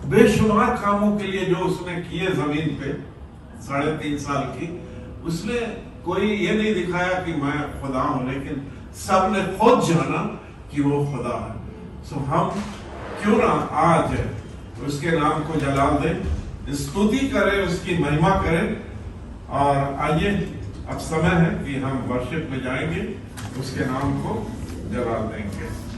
बेशुमार कामों के लिए जो उसने किए जमीन पे 3.5 साल की, उसमें कोई ये नहीं दिखाया कि मैं खुदा हूं, लेकिन सबने खुद जाना कि वो खुदा है। सो हम क्यों ना आज उसके नाम को जलाल दें, स्तुति करें, उसकी महिमा करें। और आइए अब समय है कि हम वर्शिप में जाएंगे, उसके नाम को जलाल देंगे।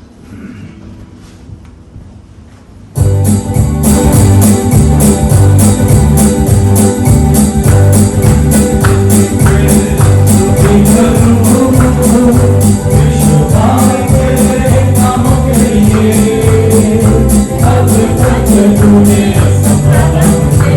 तूने संभाला मुझे।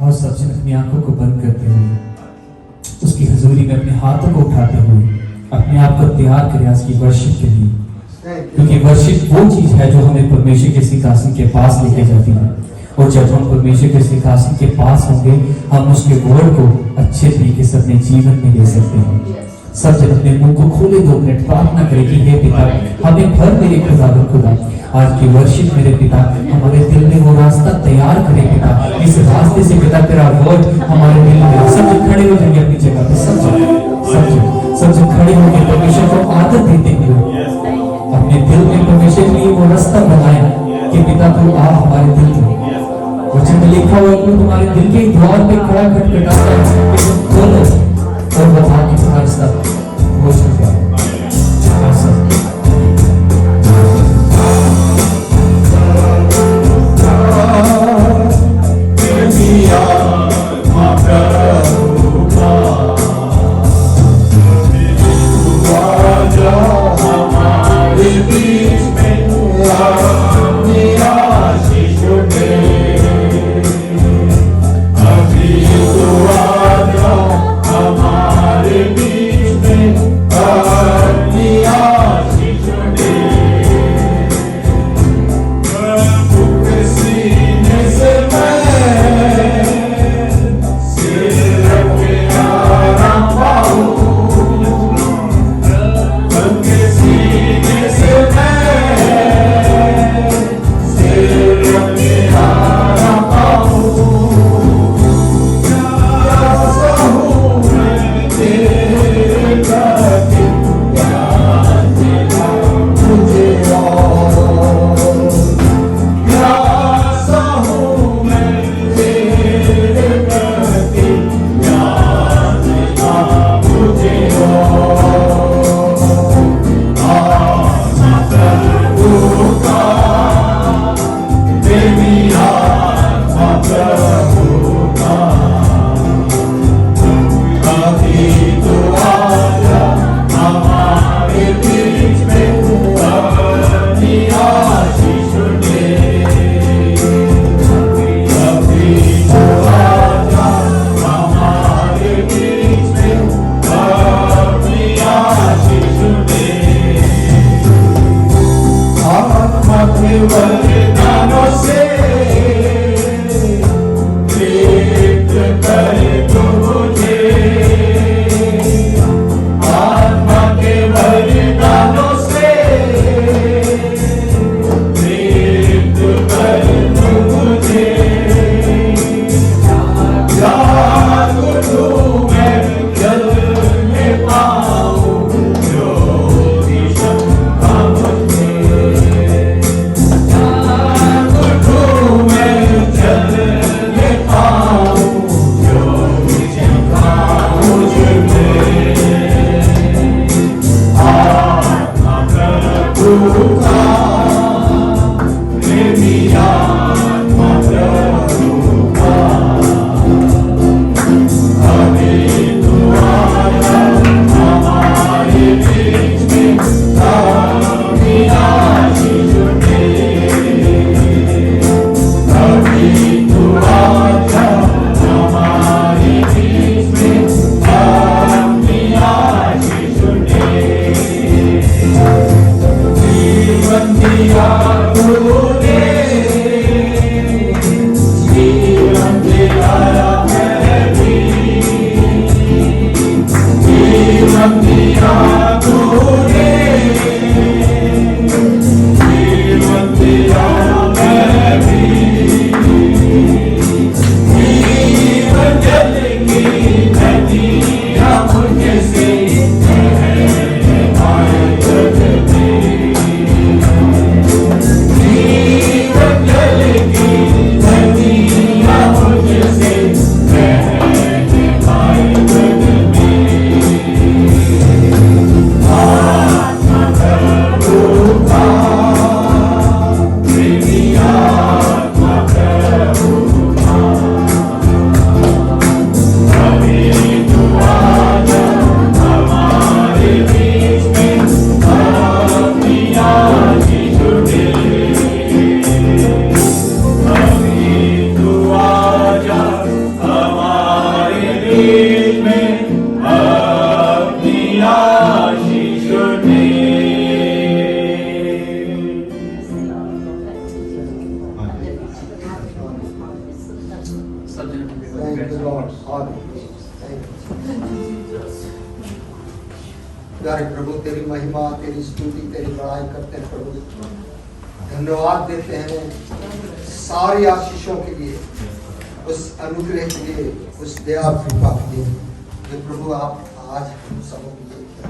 और सब जन अपनी आंखों को बंद करते हुए उसकी हजूरी में अपने हाथों को उठाते हुए अपने आप को तैयार करें आज की वर्शिप के लिए, क्योंकि वर्शिप वो चीज है जो हमें परमेश्वर के सिंहासन के पास लेके जाती है। और जब हम परमेश्वर के सिंहासन के पास होंगे हम उसके वर्ड को अच्छे तरीके से अपने जीवन में ले सकते हैं। सब जन अपने मुंह को खोले 2 मिनट प्रार्थना करें कि हे पिता हमें भर मेरे खुदावन खुदा आज की वर्शिप मेरे पिता हमारे दिल में वो रास्ता तैयार करे पिता, इस रास्ते से पिता तेरा वर्ड हमारे दिल में। सब जन खड़े हो जाएंगे अपनी जगह पे, सब जन खड़े होंगे परमेश्वर को आदत देते हुए अपने दिल में परमेश्वर के लिए वो रास्ता बनाया कि पिता तू आ हमारे दिल में। वचन में लिखा हुआ कि तुम्हारे दिल के द्वार पे खड़ा खटखटाता है कि तुम खोलो और बता कि तुम्हारा रास्ता हो चुका है। Thank you, Lord. Hallelujah. Thank you. प्यारे प्रभु, तेरी महिमा, तेरी स्तुति, तेरी बड़ाई करते हैं प्रभु। धन्यवाद देते हैं सारी आशीषों के लिए, उस अनुग्रह के लिए, उस दया कृपा के लिए जो प्रभु आप आज हम सबों के लिए किया।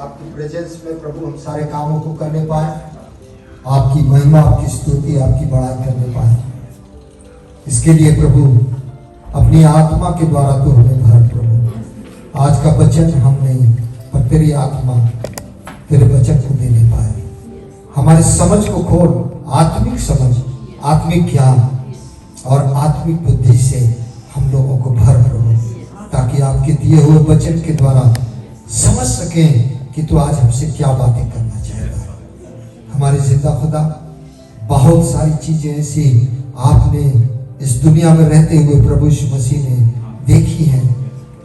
आपकी प्रेजेंस में प्रभु हम सारे कामों को करने पाए, आपकी महिमा, आपकी स्तुति, आपकी बड़ाई करने पाए। इसके लिए प्रभु अपनी आत्मा के द्वारा तो हमें भर प्रभु। आज का वचन हम नहीं, पर तेरी आत्मा तेरे वचन को देने पाए। हमारे समझ को खोल, आत्मिक समझ, आत्मिक ज्ञान और आत्मिक बुद्धि से हम लोगों को भर प्रभु, ताकि आपके दिए हुए वचन के द्वारा समझ सकें कि तू आज हमसे क्या बातें करना चाहेगा। हमारे जिंदा खुदा, बहुत सारी चीजें ऐसी आपने इस दुनिया में रहते हुए प्रभु यीशु मसीह ने देखी हैं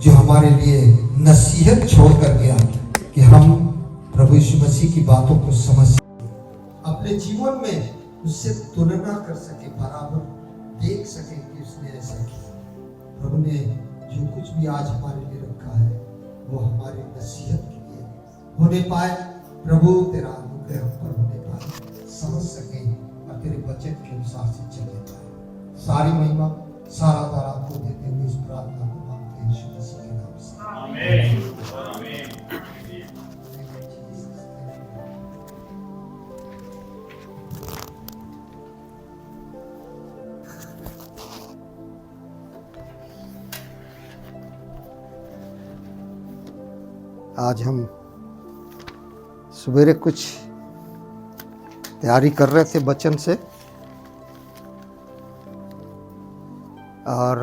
जो हमारे लिए नसीहत छोड़ कर गया कि हम प्रभु यीशु मसीह की बातों को समझ अपने जीवन में उससे तुलना कर सके, बराबर देख सके कि उसने ऐसा किया। प्रभु ने जो कुछ भी आज हमारे लिए रखा है वो हमारी नसीहत के लिए होने पाए। प्रभु तेरा अनुग्रह हम पर होने पाए, समझ सके और तेरे वचन के अनुसार से चले पाए। सारी महिमा, सारा तारा आपको देते हुए इस प्रार्थना को मांगते हैं यीशु मसीह के नाम से। आमीन। आज हम सवेरे कुछ तैयारी कर रहे थे वचन से, और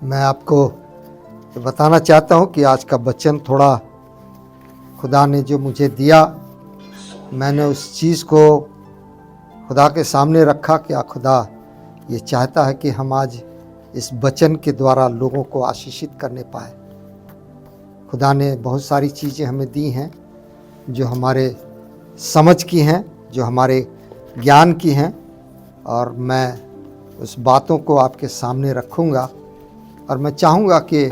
मैं आपको बताना चाहता हूं कि आज का वचन थोड़ा खुदा ने जो मुझे दिया, मैंने उस चीज़ को खुदा के सामने रखा। क्या खुदा ये चाहता है कि हम आज इस वचन के द्वारा लोगों को आशीषित करने पाए। खुदा ने बहुत सारी चीज़ें हमें दी हैं जो हमारे समझ की हैं, जो हमारे ज्ञान की हैं, और मैं उस बातों को आपके सामने रखूँगा। और मैं चाहूँगा कि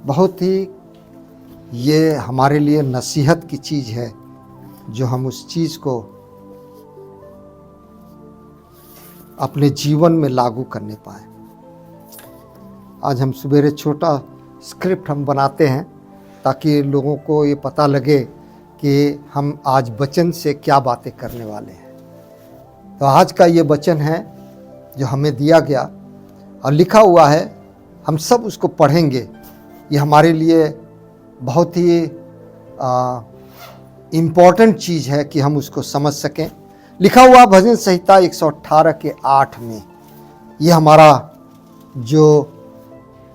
बहुत ही ये हमारे लिए नसीहत की चीज़ है, जो हम उस चीज़ को अपने जीवन में लागू करने पाए। आज हम सवेरे छोटा स्क्रिप्ट हम बनाते हैं ताकि लोगों को ये पता लगे कि हम आज वचन से क्या बातें करने वाले हैं। तो आज का ये वचन है जो हमें दिया गया और लिखा हुआ है, हम सब उसको पढ़ेंगे। ये हमारे लिए बहुत ही इम्पॉर्टेंट चीज़ है कि हम उसको समझ सकें। लिखा हुआ भजन संहिता 118 के 8 में ये हमारा जो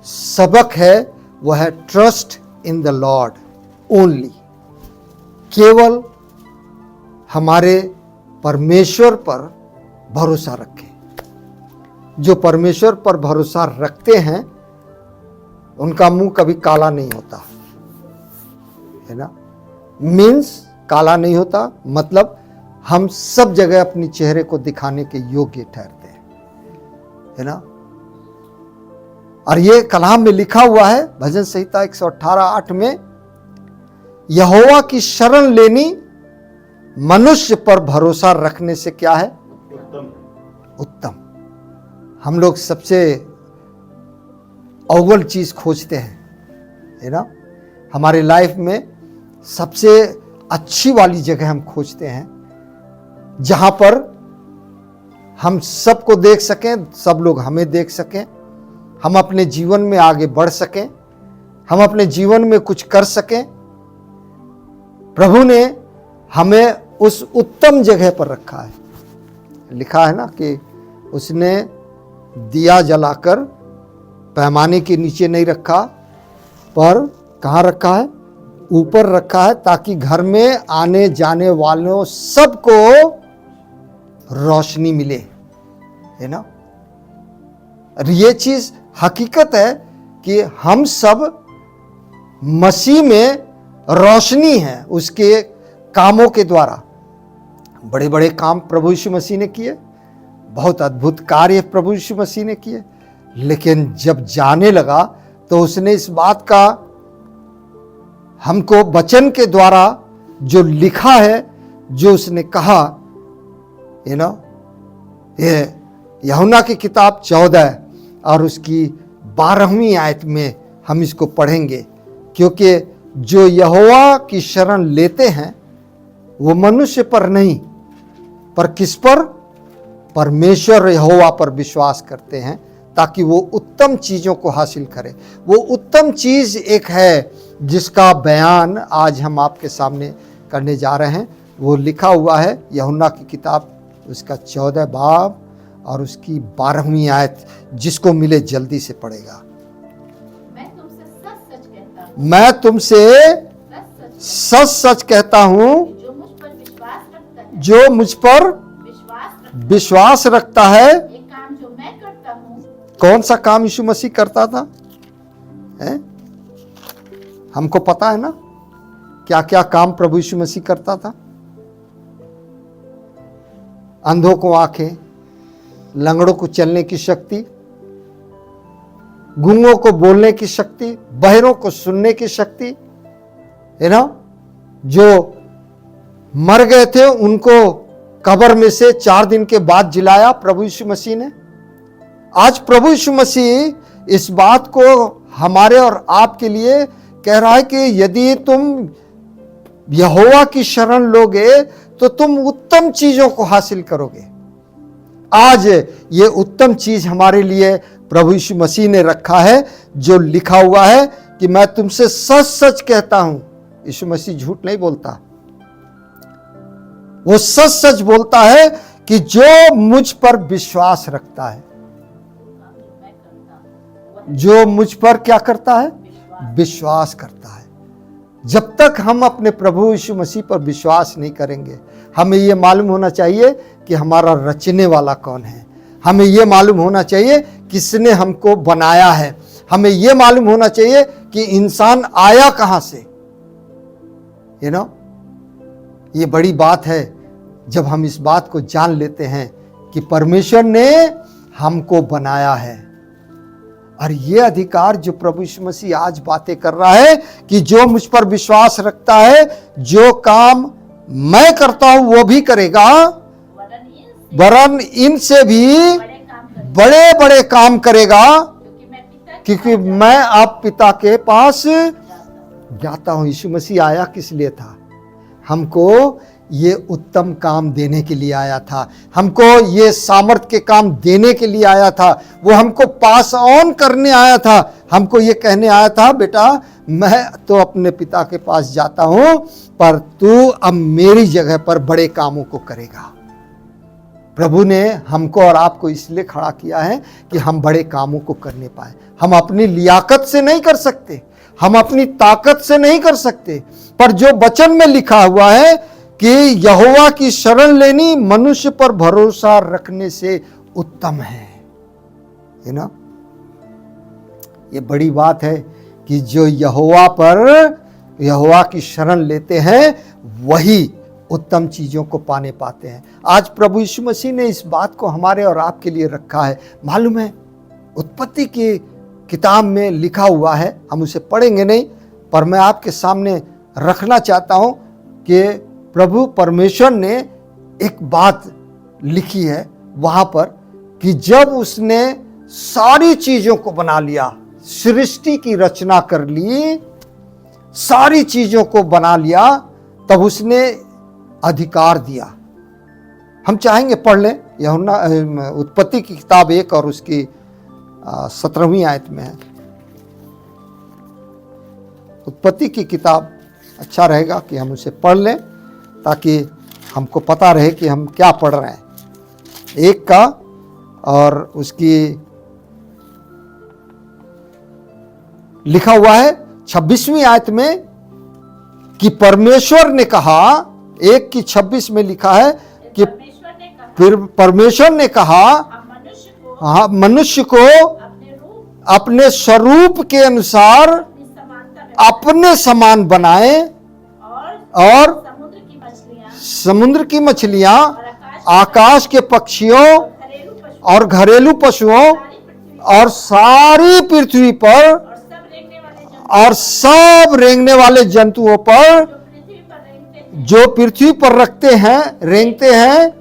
सबक है वह है trust in the Lord only. केवल हमारे परमेश्वर पर भरोसा रखें। जो परमेश्वर पर भरोसा रखते हैं उनका मुंह कभी काला नहीं होता, है ना। मीन्स काला नहीं होता मतलब हम सब जगह अपनी चेहरे को दिखाने के योग्य ठहरते हैं, है ना। और ये कलाम में लिखा हुआ है भजन संहिता 118:8 में, यहोवा की शरण लेनी मनुष्य पर भरोसा रखने से क्या है? उत्तम। हम लोग सबसे अव्वल चीज खोजते हैं, है ना। हमारे लाइफ में सबसे अच्छी वाली जगह हम खोजते हैं जहां पर हम सबको देख सकें, सब लोग हमें देख सकें, हम अपने जीवन में आगे बढ़ सकें, हम अपने जीवन में कुछ कर सकें। प्रभु ने हमें उस उत्तम जगह पर रखा है। लिखा है ना कि उसने दिया जलाकर पैमाने के नीचे नहीं रखा, पर कहाँ रखा है? ऊपर रखा है, ताकि घर में आने जाने वालों सबको रोशनी मिले, है ना। और ये चीज हकीकत है कि हम सब मसीह में रोशनी है उसके कामों के द्वारा। बड़े बड़े काम प्रभु यीशु मसीह ने किए, बहुत अद्भुत कार्य प्रभु यीशु मसीह ने किए, लेकिन जब जाने लगा तो उसने इस बात का हमको वचन के द्वारा जो लिखा है, जो उसने कहा, ये यूहन्ना की किताब 14 और उसकी 12वीं आयत में हम इसको पढ़ेंगे। क्योंकि जो यहोवा की शरण लेते हैं वो मनुष्य पर नहीं, पर किस पर? परमेश्वर यहोवा पर विश्वास करते हैं, ताकि वो उत्तम चीज़ों को हासिल करें। वो उत्तम चीज़ एक है जिसका बयान आज हम आपके सामने करने जा रहे हैं। वो लिखा हुआ है यूहन्ना की किताब उसका 14 बाब और उसकी 12वीं आयत। जिसको मिले जल्दी से पढ़ेगा। मैं तुमसे सच सच कहता हूँ, जो मुझ पर विश्वास रखता है। एक काम जो मैं करता हूँ। कौन सा काम यीशु मसीह करता था? हमको पता है ना क्या क्या काम प्रभु यीशु मसीह करता था। अंधों को आंखें, लंगड़ों को चलने की शक्ति, गूंगों को बोलने की शक्ति, बहरों को सुनने की शक्ति, जो मर गए थे उनको कब्र में से 4 दिन के बाद जिलाया प्रभु यीशु मसीह ने। आज प्रभु यीशु मसीह इस बात को हमारे और आपके लिए कह रहा है कि यदि तुम यहोवा की शरण लोगे तो तुम उत्तम चीजों को हासिल करोगे। आज ये उत्तम चीज हमारे लिए प्रभु यीशु मसीह ने रखा है, जो लिखा हुआ है कि मैं तुमसे सच सच कहता हूं। यीशु मसीह झूठ नहीं बोलता, वो सच सच बोलता है कि जो मुझ पर विश्वास रखता है, जो मुझ पर क्या करता है? विश्वास करता है। जब तक हम अपने प्रभु यीशु मसीह पर विश्वास नहीं करेंगे, हमें यह मालूम होना चाहिए कि हमारा रचने वाला कौन है। हमें यह मालूम होना चाहिए किसने हमको बनाया है। हमें यह मालूम होना चाहिए कि इंसान आया कहां से। ये बड़ी बात है जब हम इस बात को जान लेते हैं कि परमेश्वर ने हमको बनाया है। और ये अधिकार जो प्रभु यीशु मसीह आज बातें कर रहा है कि जो मुझ पर विश्वास रखता है, जो काम मैं करता हूं वो भी करेगा, वरन इनसे भी बड़े बड़े काम करेगा, क्योंकि मैं आप पिता के पास जाता हूं। यीशु मसीह आया किस लिए था? हमको ये उत्तम काम देने के लिए आया था, हमको ये सामर्थ के काम देने के लिए आया था, वो हमको पास ऑन करने आया था, हमको ये कहने आया था, बेटा मैं तो अपने पिता के पास जाता हूं, पर तू अब मेरी जगह पर बड़े कामों को करेगा। प्रभु ने हमको और आपको इसलिए खड़ा किया है कि हम बड़े कामों को करने पाए। हम अपनी लियाकत से नहीं कर सकते, हम अपनी ताकत से नहीं कर सकते, पर जो वचन में लिखा हुआ है कि यहोवा की शरण लेनी मनुष्य पर भरोसा रखने से उत्तम है ना। ये बड़ी बात है कि जो यहोवा की शरण लेते हैं वही उत्तम चीजों को पाने पाते हैं। आज प्रभु यीशु मसीह ने इस बात को हमारे और आपके लिए रखा है। मालूम है, उत्पत्ति की किताब में लिखा हुआ है, हम उसे पढ़ेंगे नहीं, पर मैं आपके सामने रखना चाहता हूं कि प्रभु परमेश्वर ने एक बात लिखी है वहां पर कि जब उसने सारी चीजों को बना लिया, सृष्टि की रचना कर ली, सारी चीजों को बना लिया, तब उसने अधिकार दिया। हम चाहेंगे पढ़ लें, यूहन्ना उत्पत्ति की किताब 1 और उसकी 17वीं आयत में है। उत्पत्ति की किताब अच्छा रहेगा कि हम उसे पढ़ लें ताकि हमको पता रहे कि हम क्या पढ़ रहे हैं। 1 का और उसकी लिखा हुआ है 26वीं आयत में कि परमेश्वर ने कहा, 1 की 26 में लिखा है कि फिर परमेश्वर ने कहा मनुष्य को अपने स्वरूप के अनुसार अपने समान बनाए और समुद्र की मछलियां, आकाश के पक्षियों और घरेलू पशुओं और सारी पृथ्वी पर और सब रेंगने वाले जंतुओं पर जो पृथ्वी पर रेंगते हैं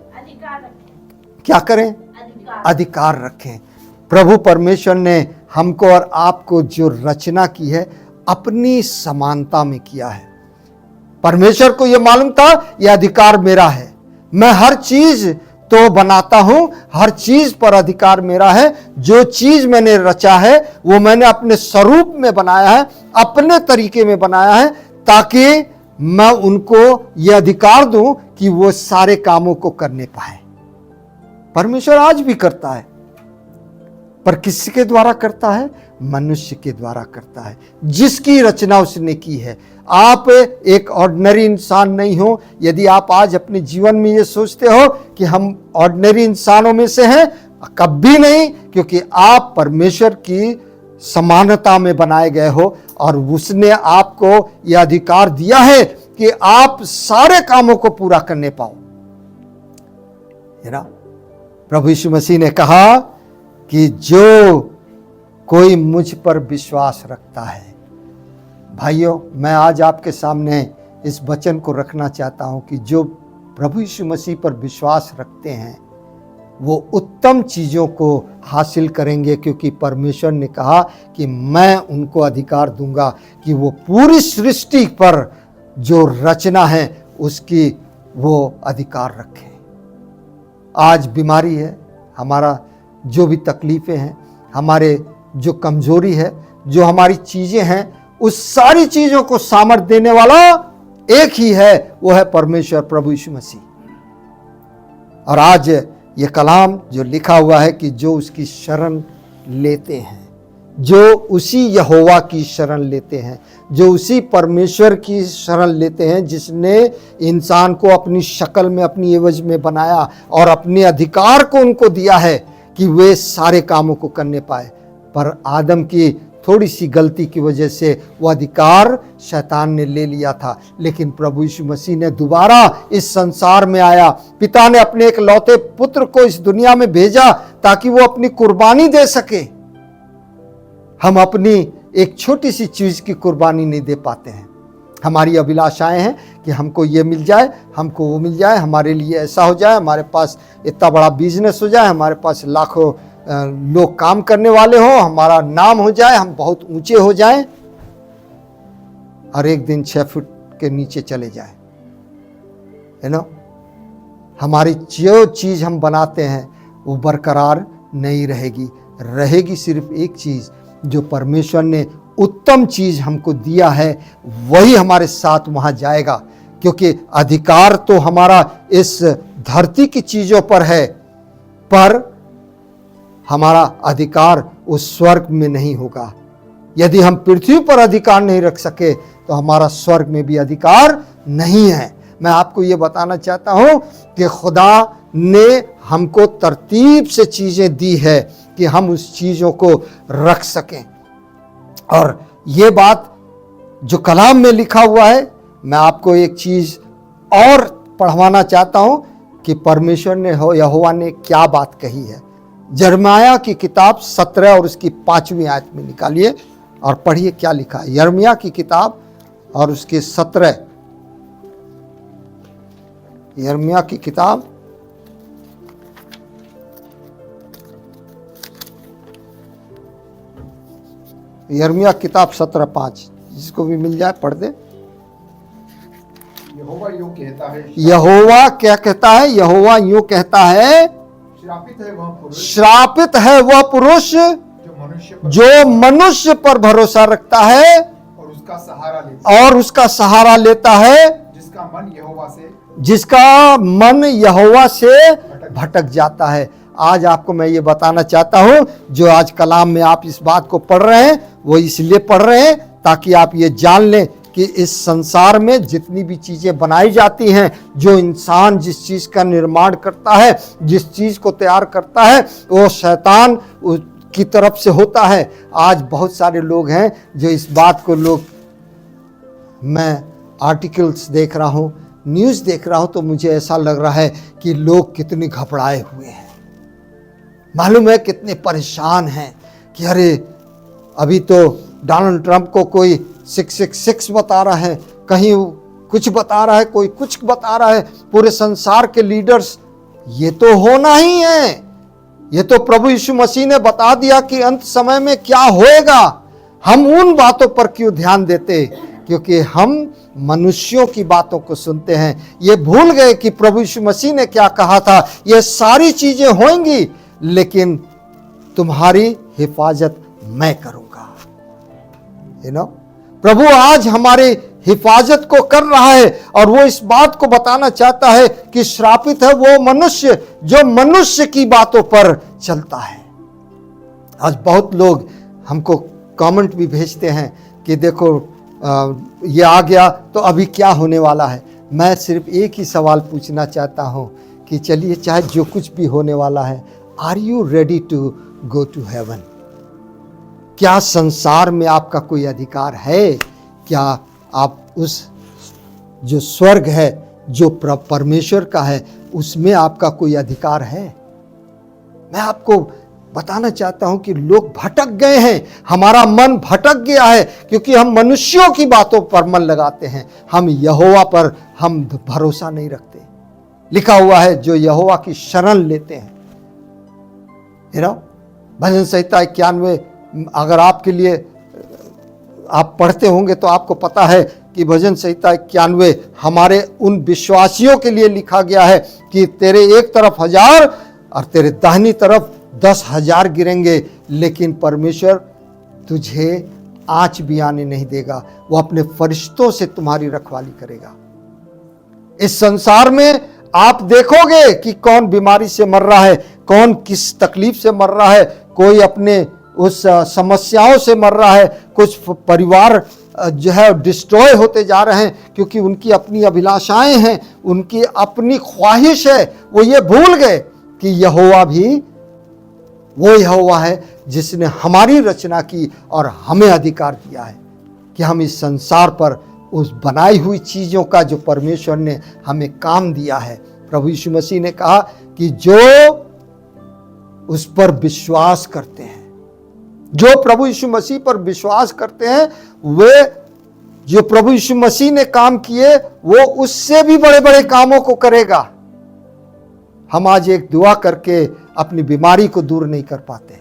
क्या करें? अधिकार रखें। प्रभु परमेश्वर ने हमको और आपको जो रचना की है अपनी समानता में किया है। परमेश्वर को यह मालूम था यह अधिकार मेरा है, मैं हर चीज तो बनाता हूं, हर चीज पर अधिकार मेरा है। जो चीज मैंने रचा है वो मैंने अपने स्वरूप में बनाया है, अपने तरीके में बनाया है, ताकि मैं उनको यह अधिकार दूं कि वो सारे कामों को करने पाए। परमेश्वर आज भी करता है, पर किसके द्वारा करता है? मनुष्य के द्वारा करता है, जिसकी रचना उसने की है। आप एक ऑर्डिनरी इंसान नहीं हो। यदि आप आज अपने जीवन में ये सोचते हो कि हम ऑर्डिनरी इंसानों में से हैं, कभी नहीं, क्योंकि आप परमेश्वर की समानता में बनाए गए हो और उसने आपको यह अधिकार दिया है कि आप सारे कामों को पूरा करने पाओ, है ना। प्रभु यीशु मसीह ने कहा कि जो कोई मुझ पर विश्वास रखता है, भाइयों मैं आज आपके सामने इस वचन को रखना चाहता हूं कि जो प्रभु यीशु मसीह पर विश्वास रखते हैं वो उत्तम चीज़ों को हासिल करेंगे, क्योंकि परमेश्वर ने कहा कि मैं उनको अधिकार दूंगा कि वो पूरी सृष्टि पर जो रचना है उसकी वो अधिकार रखें। आज बीमारी है, हमारा जो भी तकलीफ़ें हैं, हमारे जो कमजोरी है, जो हमारी चीज़ें हैं, उस सारी चीज़ों को सामर्थ देने वाला एक ही है, वो है परमेश्वर प्रभु यीशु मसीह। और आज ये कलाम जो लिखा हुआ है कि जो उसकी शरण लेते हैं, जो उसी यहोवा की शरण लेते हैं, जो उसी परमेश्वर की शरण लेते हैं जिसने इंसान को अपनी शक्ल में, अपनी एवज में बनाया और अपने अधिकार को उनको दिया है कि वे सारे कामों को करने पाए। पर आदम की थोड़ी सी गलती की वजह से वो अधिकार शैतान ने ले लिया था, लेकिन प्रभु यीशु मसीह ने दोबारा इस संसार में आया। पिता ने अपने एक लौते पुत्र को इस दुनिया में भेजा ताकि वो अपनी कुर्बानी दे सके। हम अपनी एक छोटी सी चीज की कुर्बानी नहीं दे पाते हैं। हमारी अभिलाषाएं हैं कि हमको ये मिल जाए, हमको वो मिल जाए, हमारे लिए ऐसा हो जाए, हमारे पास इतना बड़ा बिजनेस हो जाए, हमारे पास लाखों लोग काम करने वाले हो, हमारा नाम हो जाए, हम बहुत ऊंचे हो जाएं और एक दिन 6 फुट के नीचे चले जाए, है ना। हमारी जो चीज हम बनाते हैं वो बरकरार नहीं रहेगी। रहेगी सिर्फ एक चीज, जो परमेश्वर ने उत्तम चीज हमको दिया है वही हमारे साथ वहां जाएगा, क्योंकि अधिकार तो हमारा इस धरती की चीजों पर है, पर हमारा अधिकार उस स्वर्ग में नहीं होगा। यदि हम पृथ्वी पर अधिकार नहीं रख सके तो हमारा स्वर्ग में भी अधिकार नहीं है। मैं आपको ये बताना चाहता हूं कि खुदा ने हमको तरतीब से चीजें दी है कि हम उस चीजों को रख सकें। और ये बात जो कलाम में लिखा हुआ है, मैं आपको एक चीज और पढ़वाना चाहता हूं कि परमेश्वर ने यहोवा ने क्या बात कही है। यिर्मयाह की किताब 17 और उसकी 5वीं आयत में निकालिए और पढ़िए क्या लिखा है। यिर्मयाह की किताब और उसके 17, यिर्मयाह की किताब यिर्मयाह किताब 17:5, जिसको भी मिल जाए पढ़ दे। यहोवा यूं कहता है, यहोवा क्या कहता है? यहोवा यूं कहता है, श्रापित है वह पुरुष जो मनुष्य पर भरोसा रखता है और उसका सहारा लेता है, जिसका मन यहोवा से भटक जाता है। आज आपको मैं ये बताना चाहता हूं, जो आज कलाम में आप इस बात को पढ़ रहे हैं वो इसलिए पढ़ रहे हैं ताकि आप ये जान लें कि इस संसार में जितनी भी चीज़ें बनाई जाती हैं, जो इंसान जिस चीज़ का निर्माण करता है, जिस चीज़ को तैयार करता है, वो शैतान की तरफ से होता है। आज बहुत सारे लोग हैं जो इस बात को लोग मैं आर्टिकल्स देख रहा हूँ, न्यूज़ देख रहा हूँ, तो मुझे ऐसा लग रहा है कि लोग कितने घबराए हुए हैं। मालूम है कितने परेशान हैं कि अरे अभी तो डोनाल्ड ट्रंप को कोई 666 बता रहा है, कहीं कुछ बता रहा है, कोई कुछ बता रहा है। पूरे संसार के लीडर्स, ये तो होना ही है, ये तो प्रभु यीशु मसीह ने बता दिया कि अंत समय में क्या होएगा। हम उन बातों पर क्यों ध्यान देते? क्योंकि हम मनुष्यों की बातों को सुनते हैं। ये भूल गए कि प्रभु यीशु मसीह ने क्या कहा था, ये सारी चीजें होंगी लेकिन तुम्हारी हिफाजत मैं करूंगा। प्रभु आज हमारे हिफाजत को कर रहा है और वो इस बात को बताना चाहता है कि श्रापित है वो मनुष्य जो मनुष्य की बातों पर चलता है। आज बहुत लोग हमको कमेंट भी भेजते हैं कि देखो ये आ गया तो अभी क्या होने वाला है। मैं सिर्फ एक ही सवाल पूछना चाहता हूं कि चलिए, चाहे जो कुछ भी होने वाला है, are you ready to go to heaven? क्या संसार में आपका कोई अधिकार है? क्या आप उस जो स्वर्ग है, जो परमेश्वर का है, उसमें आपका कोई अधिकार है? मैं आपको बताना चाहता हूं कि लोग भटक गए हैं, हमारा मन भटक गया है क्योंकि हम मनुष्यों की बातों पर मन लगाते हैं, हम यहोवा पर हम भरोसा नहीं रखते। लिखा हुआ है जो यहोवा की शरण लेते हैं। भजन संहिता 91 अगर आपके लिए आप पढ़ते होंगे तो आपको पता है कि भजन संहिता 91 हमारे उन विश्वासियों के लिए लिखा गया है कि तेरे एक तरफ 1000 और तेरे दाहिनी तरफ 10,000 गिरेंगे, लेकिन परमेश्वर तुझे आंच भी आने नहीं देगा। वो अपने फरिश्तों से तुम्हारी रखवाली करेगा। इस संसार में आप देखोगे कि कौन बीमारी से मर रहा है, कौन किस तकलीफ से मर रहा है, कोई अपने उस समस्याओं से मर रहा है, कुछ परिवार जो है डिस्ट्रॉय होते जा रहे हैं क्योंकि उनकी अपनी अभिलाषाएं हैं, उनकी अपनी ख्वाहिश है। वो ये भूल गए कि यहोवा भी वो यहोवा है जिसने हमारी रचना की और हमें अधिकार दिया है कि हम इस संसार पर उस बनाई हुई चीज़ों का जो परमेश्वर ने हमें काम दिया है। प्रभु यीशु मसीह ने कहा कि जो उस पर विश्वास करते हैं, जो प्रभु यीशु मसीह पर विश्वास करते हैं, वे जो प्रभु यीशु मसीह ने काम किए वो उससे भी बड़े बड़े कामों को करेगा। हम आज एक दुआ करके अपनी बीमारी को दूर नहीं कर पाते।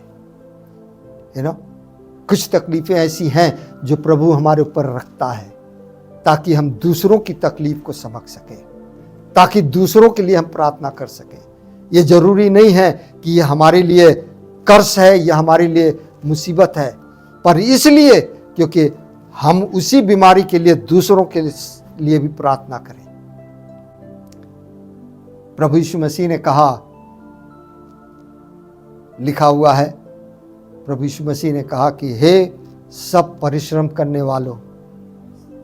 कुछ तकलीफें ऐसी हैं जो प्रभु हमारे ऊपर रखता है ताकि हम दूसरों की तकलीफ को समझ सके, ताकि दूसरों के लिए हम प्रार्थना कर सके। ये जरूरी नहीं है कि ये हमारे लिए कर्ज है या हमारे लिए मुसीबत है, पर इसलिए क्योंकि हम उसी बीमारी के लिए दूसरों के लिए भी प्रार्थना करें। प्रभु यीशु मसीह ने कहा, लिखा हुआ है, प्रभु यीशु मसीह ने कहा कि हे सब परिश्रम करने वालों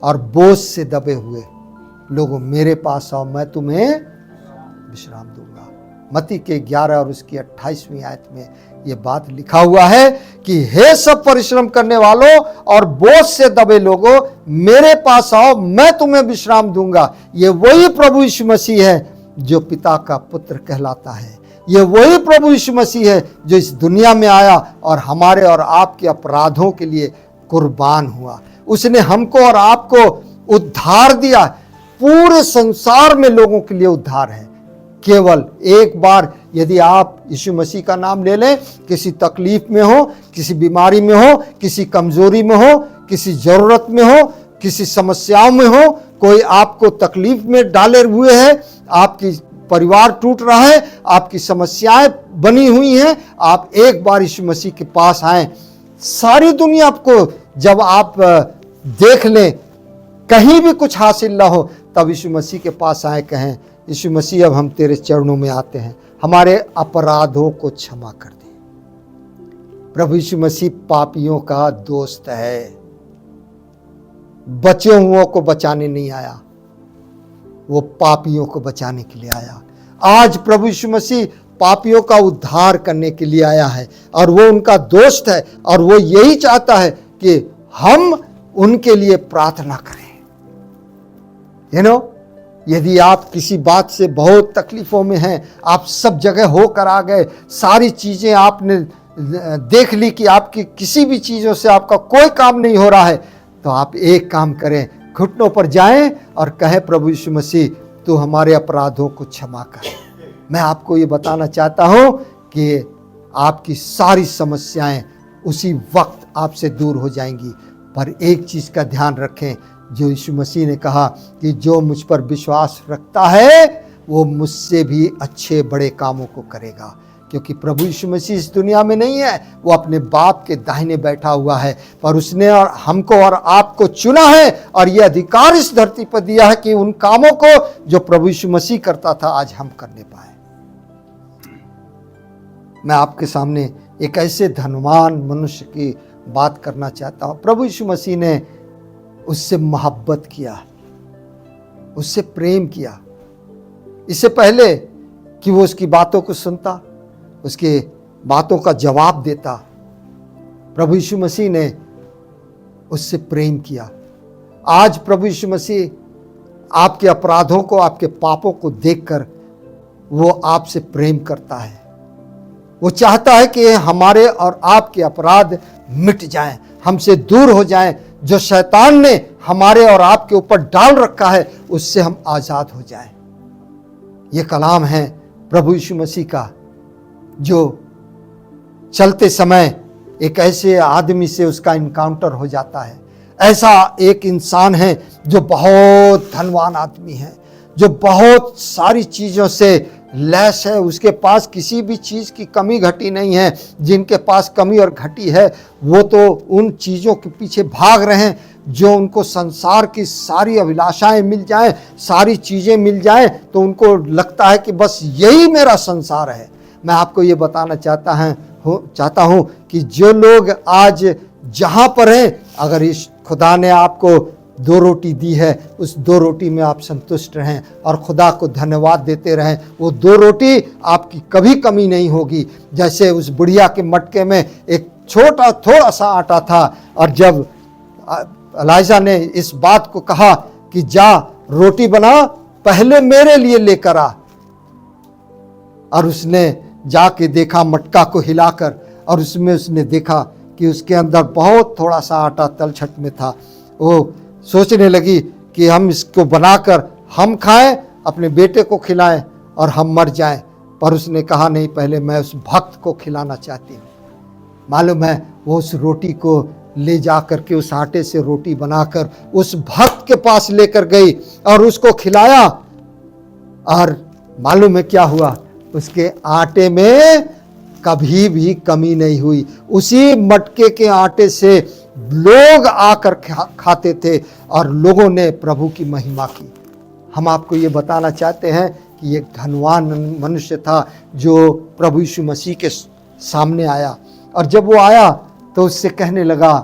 और बोझ से दबे हुए लोगों, मेरे पास आओ, मैं तुम्हें विश्राम दूंगा। मत्ती के 11 और उसकी 28वीं आयत में यह बात लिखा हुआ है कि हे सब परिश्रम करने वालों और बोझ से दबे लोगों, मेरे पास आओ, मैं तुम्हें विश्राम दूंगा। ये वही प्रभु यीशु मसीह है जो पिता का पुत्र कहलाता है। ये वही प्रभु यीशु मसीह है जो इस दुनिया में आया और हमारे और आपके अपराधों के लिए कुर्बान हुआ। उसने हमको और आपको उद्धार दिया। पूरे संसार में लोगों के लिए उद्धार है। केवल एक बार यदि आप यीशु मसीह का नाम ले लें, किसी तकलीफ में हो, किसी बीमारी में हो, किसी कमजोरी में हो, किसी जरूरत में हो, किसी समस्याओं में हो, कोई आपको तकलीफ में डाले हुए है, आपकी परिवार टूट रहा है, आपकी समस्याएं बनी हुई हैं, आप एक बार यीशु मसीह के पास आएं। सारी दुनिया को जब आप देख लें, कहीं भी कुछ हासिल ना हो, तब यीशु मसीह के पास आए, कहें यीशु मसीह अब हम तेरे चरणों में आते हैं, हमारे अपराधों को क्षमा कर दे। प्रभु यीशु मसीह पापियों का दोस्त है, बचे हुओं को बचाने नहीं आया, वो पापियों को बचाने के लिए आया। आज प्रभु यीशु मसीह पापियों का उद्धार करने के लिए आया है और वो उनका दोस्त है और वो यही चाहता है कि हम उनके लिए प्रार्थना करें। यदि आप किसी बात से बहुत तकलीफों में हैं, आप सब जगह होकर आ गए, सारी चीज़ें आपने देख ली कि आपकी किसी भी चीज़ों से आपका कोई काम नहीं हो रहा है, तो आप एक काम करें, घुटनों पर जाएं और कहें, प्रभु यीशु मसीह तू हमारे अपराधों को क्षमा कर। मैं आपको ये बताना चाहता हूँ कि आपकी सारी समस्याएं उसी वक्त आपसे दूर हो जाएंगी। पर एक चीज़ का ध्यान रखें, जो यीशु मसीह ने कहा कि जो मुझ पर विश्वास रखता है वो मुझसे भी अच्छे बड़े कामों को करेगा। क्योंकि प्रभु यीशु मसीह इस दुनिया में नहीं है, वो अपने बाप के दाहिने बैठा हुआ है, पर उसने और हमको और आपको चुना है और ये अधिकार इस धरती पर दिया है कि उन कामों को जो प्रभु यीशु मसीह करता था आज हम करने पाए। मैं आपके सामने एक ऐसे धनवान मनुष्य की बात करना चाहता हूँ। प्रभु यीशु मसीह ने उससे मोहब्बत किया, उससे प्रेम किया। इससे पहले कि वो उसकी बातों को सुनता, उसके बातों का जवाब देता, प्रभु यीशु मसीह ने उससे प्रेम किया। आज प्रभु यीशु मसीह आपके अपराधों को, आपके पापों को देखकर वो आपसे प्रेम करता है। वो चाहता है कि हमारे और आपके अपराध मिट जाएं, हमसे दूर हो जाएं। जो शैतान ने हमारे और आपके ऊपर डाल रखा है उससे हम आज़ाद हो जाएं। ये कलाम है प्रभु यीशु मसीह का, जो चलते समय एक ऐसे आदमी से उसका इनकाउंटर हो जाता है। ऐसा एक इंसान है जो बहुत धनवान आदमी है, जो बहुत सारी चीज़ों से लैस है, उसके पास किसी भी चीज़ की कमी घटी नहीं है। जिनके पास कमी और घटी है वो तो उन चीज़ों के पीछे भाग रहे हैं जो उनको संसार की सारी अभिलाषाएं मिल जाएं, सारी चीज़ें मिल जाएं तो उनको लगता है कि बस यही मेरा संसार है। मैं आपको ये बताना चाहता हूँ कि जो लोग आज जहाँ पर हैं, अगर इस खुदा ने आपको 2 रोटी दी है, उस 2 रोटी में आप संतुष्ट रहें और खुदा को धन्यवाद देते रहें। वो 2 रोटी आपकी कभी कमी नहीं होगी। जैसे उस बुढ़िया के मटके में एक थोड़ा सा आटा था, और जब एलिजा ने इस बात को कहा कि जा रोटी बना, पहले मेरे लिए लेकर आ, और उसने जाके देखा मटका को हिलाकर, और उसमें उसने देखा कि उसके अंदर बहुत थोड़ा सा आटा तलछट में था। वो सोचने लगी कि हम इसको बनाकर हम खाएं, अपने बेटे को खिलाएं और हम मर जाएं। पर उसने कहा नहीं, पहले मैं उस भक्त को खिलाना चाहती हूँ। मालूम है, वो उस रोटी को ले जा कर के, उस आटे से रोटी बनाकर उस भक्त के पास लेकर गई और उसको खिलाया। और मालूम है क्या हुआ? उसके आटे में कभी भी कमी नहीं हुई। उसी मटके के आटे से लोग आकर खाते थे और लोगों ने प्रभु की महिमा की। हम आपको ये बताना चाहते हैं कि एक धनवान मनुष्य था जो प्रभु यीशु मसीह के सामने आया, और जब वो आया तो उससे कहने लगा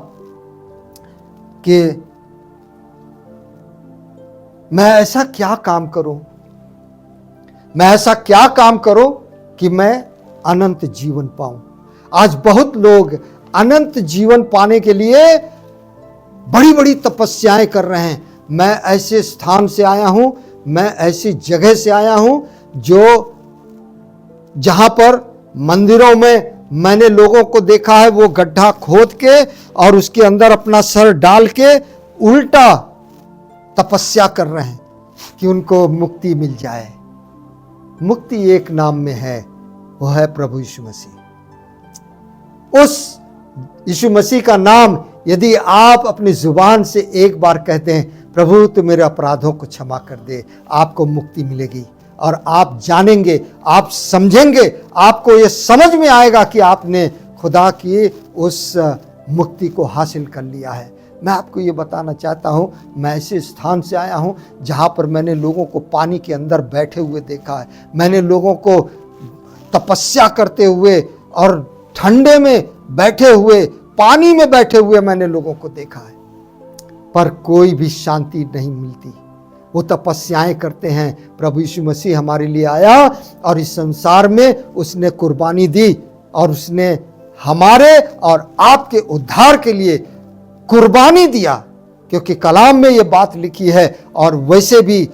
कि मैं ऐसा क्या काम करूं, मैं ऐसा क्या काम करूं कि मैं अनंत जीवन पाऊं। आज बहुत लोग अनंत जीवन पाने के लिए बड़ी बड़ी तपस्याएं कर रहे हैं। मैं ऐसे स्थान से आया हूं, मैं ऐसी जगह से आया हूं जो जहां पर मंदिरों में मैंने लोगों को देखा है वो गड्ढा खोद के और उसके अंदर अपना सर डाल के उल्टा तपस्या कर रहे हैं कि उनको मुक्ति मिल जाए। मुक्ति एक नाम में है, वो है प्रभु यीशु मसीह। उस यीशु मसीह का नाम यदि आप अपनी जुबान से एक बार कहते हैं, प्रभु तू मेरे अपराधों को क्षमा कर दे, आपको मुक्ति मिलेगी। और आप जानेंगे, आप समझेंगे, आपको ये समझ में आएगा कि आपने खुदा की उस मुक्ति को हासिल कर लिया है। मैं आपको ये बताना चाहता हूँ, मैं ऐसे स्थान से आया हूँ जहाँ पर मैंने लोगों को पानी के अंदर बैठे हुए देखा है। मैंने लोगों को तपस्या करते हुए और ठंडे में बैठे हुए, पानी में बैठे हुए मैंने लोगों को देखा है, पर कोई भी शांति नहीं मिलती। वो तपस्याएं करते हैं। प्रभु यीशु मसीह हमारे लिए आया और इस संसार में उसने कुर्बानी दी और उसने हमारे और आपके उद्धार के लिए कुर्बानी दिया क्योंकि कलाम में ये बात लिखी है। और वैसे भी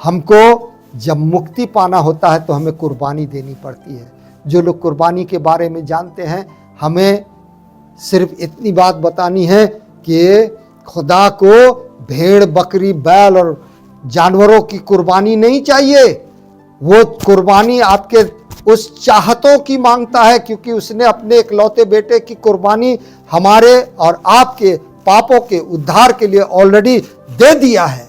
हमको जब मुक्ति पाना होता है तो हमें कुर्बानी देनी पड़ती है। जो लोग कुर्बानी के बारे में जानते हैं, हमें सिर्फ इतनी बात बतानी है कि खुदा को भेड़, बकरी, बैल और जानवरों की कुर्बानी नहीं चाहिए। वो कुर्बानी आपके उस चाहतों की मांगता है, क्योंकि उसने अपने इकलौते बेटे की कुर्बानी हमारे और आपके पापों के उद्धार के लिए ऑलरेडी दे दिया है।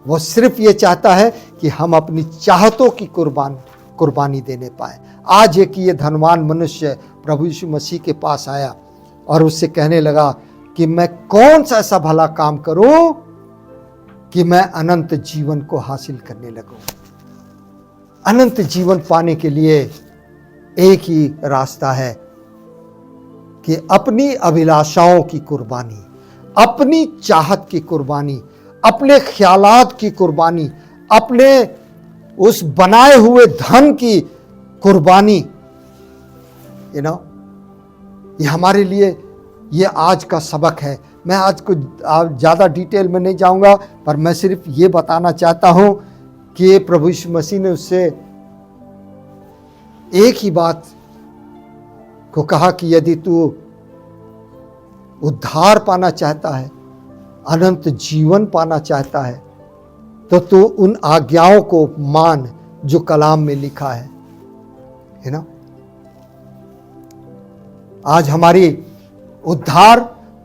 वो सिर्फ ये चाहता है कि हम अपनी चाहतों की कुर्बानी देने पाए। आज एक ये धनवान मनुष्य प्रभु यीशु मसीह के पास आया और उससे कहने लगा कि मैं कौन सा ऐसा भला काम करूं कि मैं अनंत जीवन को हासिल करने लगूं। अनंत जीवन पाने के लिए एक ही रास्ता है कि अपनी अभिलाषाओं की कुर्बानी, अपनी चाहत की कुर्बानी, अपने ख्यालात की कुर्बानी, अपने उस बनाए हुए धन की कुर्बानी। ये हमारे लिए ये आज का सबक है। मैं आज को ज़्यादा डिटेल में नहीं जाऊंगा, पर मैं सिर्फ ये बताना चाहता हूं कि प्रभु यीशु मसीह ने उससे एक ही बात को कहा कि यदि तू उद्धार पाना चाहता है, अनंत जीवन पाना चाहता है, तो तू उन आज्ञाओं को मान जो कलाम में लिखा है ना। आज हमारी उद्धार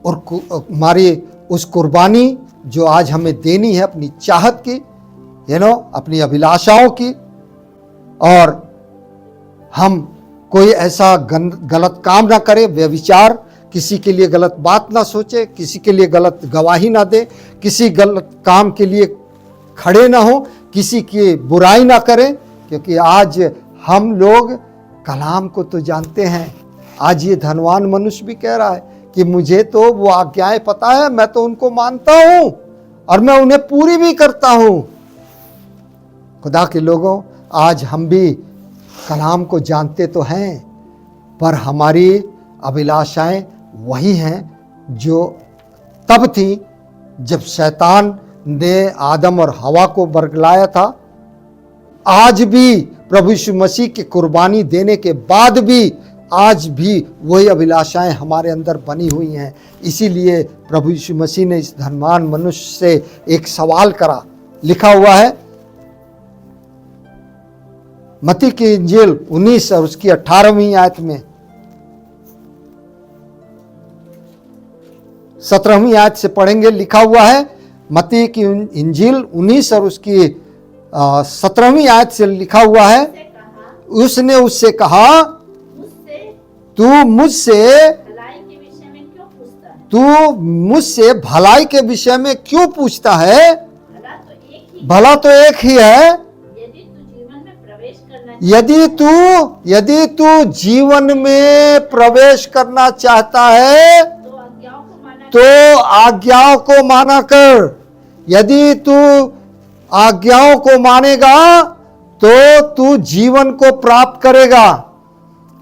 और हमारी उस कुर्बानी जो आज हमें देनी है अपनी चाहत की, अपनी अभिलाषाओं की, और हम कोई ऐसा गलत काम ना करें, व्यभिचार, किसी के लिए गलत बात ना सोचे, किसी के लिए गलत गवाही ना दे, किसी गलत काम के लिए खड़े ना हो, किसी की बुराई ना करें। क्योंकि आज हम लोग कलाम को तो जानते हैं। आज ये धनवान मनुष्य भी कह रहा है कि मुझे तो वो आज्ञाएं पता है, मैं तो उनको मानता हूं और मैं उन्हें पूरी भी करता हूं। खुदा के लोगों, आज हम भी कलाम को जानते तो हैं, पर हमारी अभिलाषाएं वही हैं जो तब थी जब शैतान ने आदम और हवा को बरगलाया था। आज भी प्रभु यीशु मसीह की कुर्बानी देने के बाद भी आज भी वही अभिलाषाएं हमारे अंदर बनी हुई हैं। इसीलिए प्रभु यीशु मसीह ने इस धनवान मनुष्य से एक सवाल करा। लिखा हुआ है मत्ती की इंजील 19 और उसकी 18वीं आयत में, 17वीं आयत से पढ़ेंगे। लिखा हुआ है मत्ती की इंजील 19 और उसकी 17वीं आयत से लिखा हुआ है, उसने उससे कहा, तू मुझसे भलाई के विषय में क्यों पूछता है? भला तो एक ही है। यदि तू जीवन में प्रवेश करना चाहता है तो आज्ञाओं को माना कर। यदि तू आज्ञाओं को मानेगा तो तू जीवन को प्राप्त करेगा।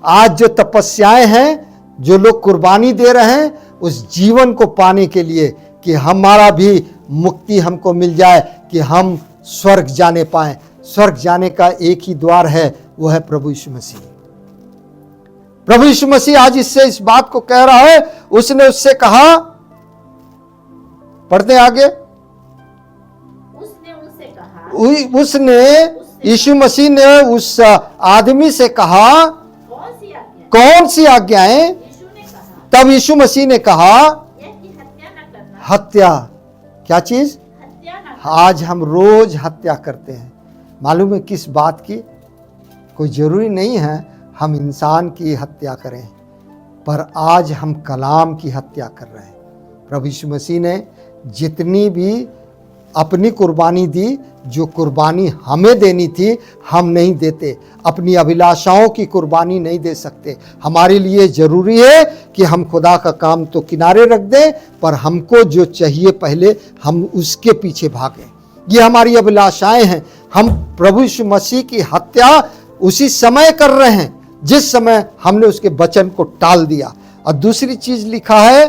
आज जो तपस्याएं हैं, जो लोग कुर्बानी दे रहे हैं उस जीवन को पाने के लिए कि हमारा भी मुक्ति हमको मिल जाए, कि हम स्वर्ग जाने पाए। स्वर्ग जाने का एक ही द्वार है, वो है प्रभु यीशु मसीह। प्रभु यीशु मसीह आज इससे इस बात को कह रहा है। उसने उससे कहा, पढ़ते आगे, उसने यीशु मसीह ने उस आदमी से कहा, कौन सी आज्ञाएं? तब यीशु मसीह ने कहा, हत्या। क्या चीज? आज हम रोज हत्या करते हैं। मालूम है किस बात की? कोई जरूरी नहीं है हम इंसान की हत्या करें, पर आज हम कलाम की हत्या कर रहे हैं। प्रभु यीशु मसीह ने जितनी भी अपनी कुर्बानी दी, जो कुर्बानी हमें देनी थी हम नहीं देते। अपनी अभिलाषाओं की कुर्बानी नहीं दे सकते। हमारे लिए ज़रूरी है कि हम खुदा का काम तो किनारे रख दें, पर हमको जो चाहिए पहले हम उसके पीछे भागें। ये हमारी अभिलाषाएं हैं। हम प्रभु यीशु मसीह की हत्या उसी समय कर रहे हैं जिस समय हमने उसके वचन को टाल दिया। और दूसरी चीज लिखा है,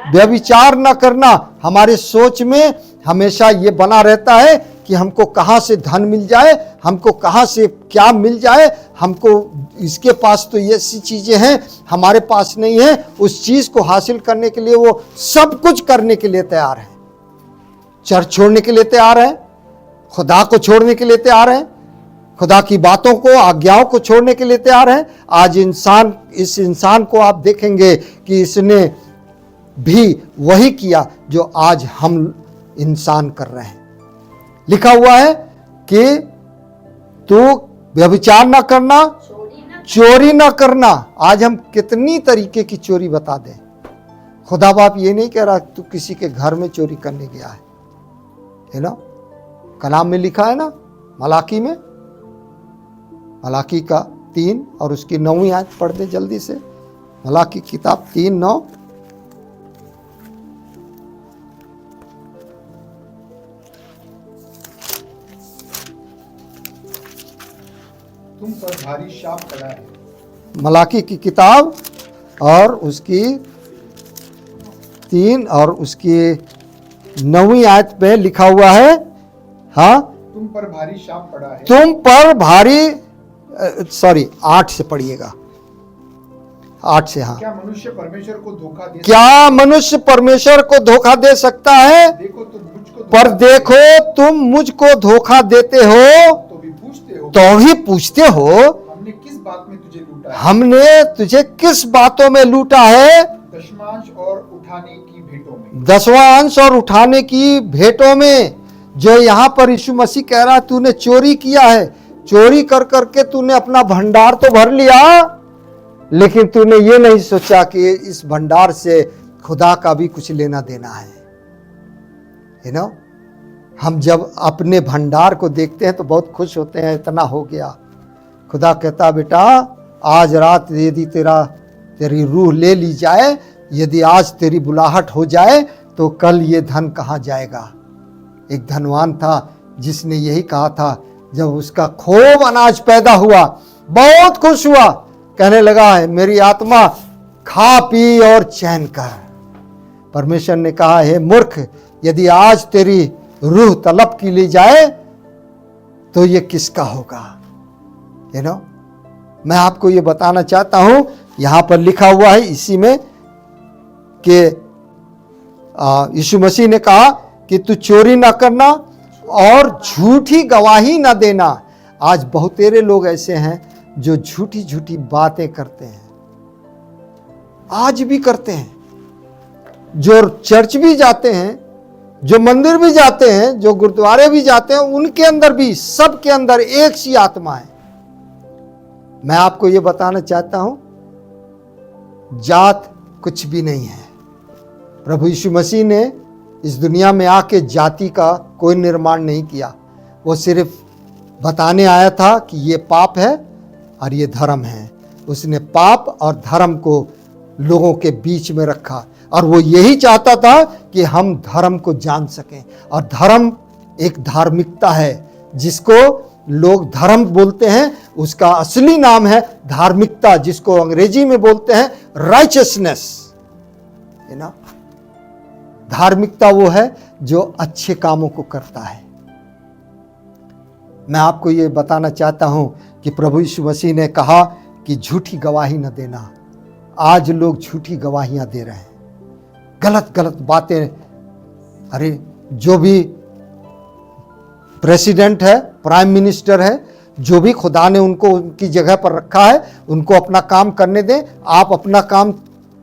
व्यभिचार न करना। हमारे सोच में हमेशा ये बना रहता है कि हमको कहाँ से धन मिल जाए, हमको कहाँ से क्या मिल जाए, हमको इसके पास तो ये ऐसी चीजें हैं हमारे पास नहीं है। उस चीज को हासिल करने के लिए वो सब कुछ करने के लिए तैयार है। चर्च छोड़ने के लिए तैयार है, खुदा को छोड़ने के लिए तैयार है, खुदा की बातों को, आज्ञाओं को छोड़ने के लिए तैयार है। आज इस इंसान को आप देखेंगे कि इसने भी वही किया जो आज हम इंसान कर रहे हैं। लिखा हुआ है कि तू व्यभिचार ना करना, चोरी ना करना। आज हम कितनी तरीके की चोरी बता दें। खुदा बाप ये नहीं कह रहा तू किसी के घर में चोरी करने गया है ना। कलाम में लिखा है ना, मलाकी में, मलाकी का 3 और उसकी 9वीं आयत पढ़ दे जल्दी से। मलाकी किताब 3:9। तुम पर भारी शाप पड़ा है। मलाकी की किताब और उसकी 3 और उसकी 9वीं आयत में लिखा हुआ है, हाँ, तुम पर भारी शाप पड़ा है। तुम पर भारी 8 से पढ़िएगा, 8 से। हाँ, क्या मनुष्य परमेश्वर को धोखा दे क्या मनुष्य परमेश्वर को धोखा दे सकता है? देखो तुम मुझको पर देखो तुम मुझको धोखा देते हो तो भी पूछते हो, तो ही पूछते हो हमने किस बात में तुझे लूटा है? हमने तुझे किस बातों में लूटा है? दशमांश और उठाने की भेंटों में। 10वां अंश और उठाने की भेंटों में। जो यहाँ पर यीशु मसीह कह रहा है तूने चोरी किया है, चोरी कर करके तूने अपना भंडार तो भर लिया, लेकिन तूने ये नहीं सोचा कि इस भंडार से खुदा का भी कुछ लेना देना है ना। हम जब अपने भंडार को देखते हैं तो बहुत खुश होते हैं, इतना हो गया। खुदा कहता बेटा आज रात यदि तेरी रूह ले ली जाए, यदि आज तेरी बुलाहट हो जाए तो कल ये धन कहाँ जाएगा। एक धनवान था जिसने यही कहा था, जब उसका खूब अनाज पैदा हुआ बहुत खुश हुआ, कहने लगा है मेरी आत्मा खा पी और चैन कर। परमेश्वर ने कहा है मूर्ख, यदि आज तेरी रूह तलब की ली जाए तो ये किसका होगा। मैं आपको ये बताना चाहता हूं, यहां पर लिखा हुआ है इसी में कि यीशु मसीह ने कहा कि तू चोरी ना करना और झूठी गवाही ना देना। आज बहुतेरे लोग ऐसे हैं जो झूठी झूठी बातें करते हैं, आज भी करते हैं, जो चर्च भी जाते हैं, जो मंदिर भी जाते हैं, जो गुरुद्वारे भी जाते हैं, उनके अंदर भी, सबके अंदर एक सी आत्मा है। मैं आपको यह बताना चाहता हूं, जात कुछ भी नहीं है। प्रभु यीशु मसीह ने इस दुनिया में आके जाति का कोई निर्माण नहीं किया। वो सिर्फ बताने आया था कि ये पाप है और ये धर्म है। उसने पाप और धर्म को लोगों के बीच में रखा और वो यही चाहता था कि हम धर्म को जान सकें। और धर्म एक धार्मिकता है, जिसको लोग धर्म बोलते हैं, उसका असली नाम है धार्मिकता, जिसको अंग्रेजी में बोलते हैं राइचियसनेस। है ना, धार्मिकता वो है जो अच्छे कामों को करता है। मैं आपको ये बताना चाहता हूं कि प्रभु यीशु मसीह ने कहा कि झूठी गवाही न देना। आज लोग झूठी गवाहियां दे रहे हैं, गलत गलत बातें। अरे जो भी प्रेसिडेंट है, प्राइम मिनिस्टर है, जो भी खुदा ने उनको उनकी जगह पर रखा है, उनको अपना काम करने दें। आप अपना काम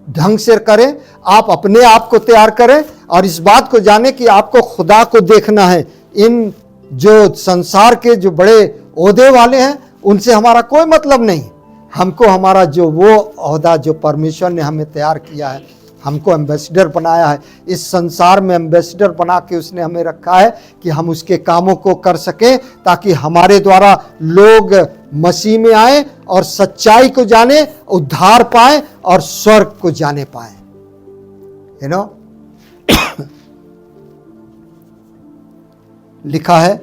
ढंग से करें, आप अपने आप को तैयार करें और इस बात को जाने कि आपको खुदा को देखना है। इन जो संसार के जो बड़े ओहदे वाले हैं उनसे हमारा कोई मतलब नहीं। हमको हमारा जो वो ओहदा जो परमेश्वर ने हमें तैयार किया है, हमको एम्बेसडर बनाया है, इस संसार में एम्बेसडर बना के उसने हमें रखा है कि हम उसके कामों को कर सकें, ताकि हमारे द्वारा लोग मसीह में आए और सच्चाई को जाने, उद्धार पाए और स्वर्ग को जाने पाए। लिखा है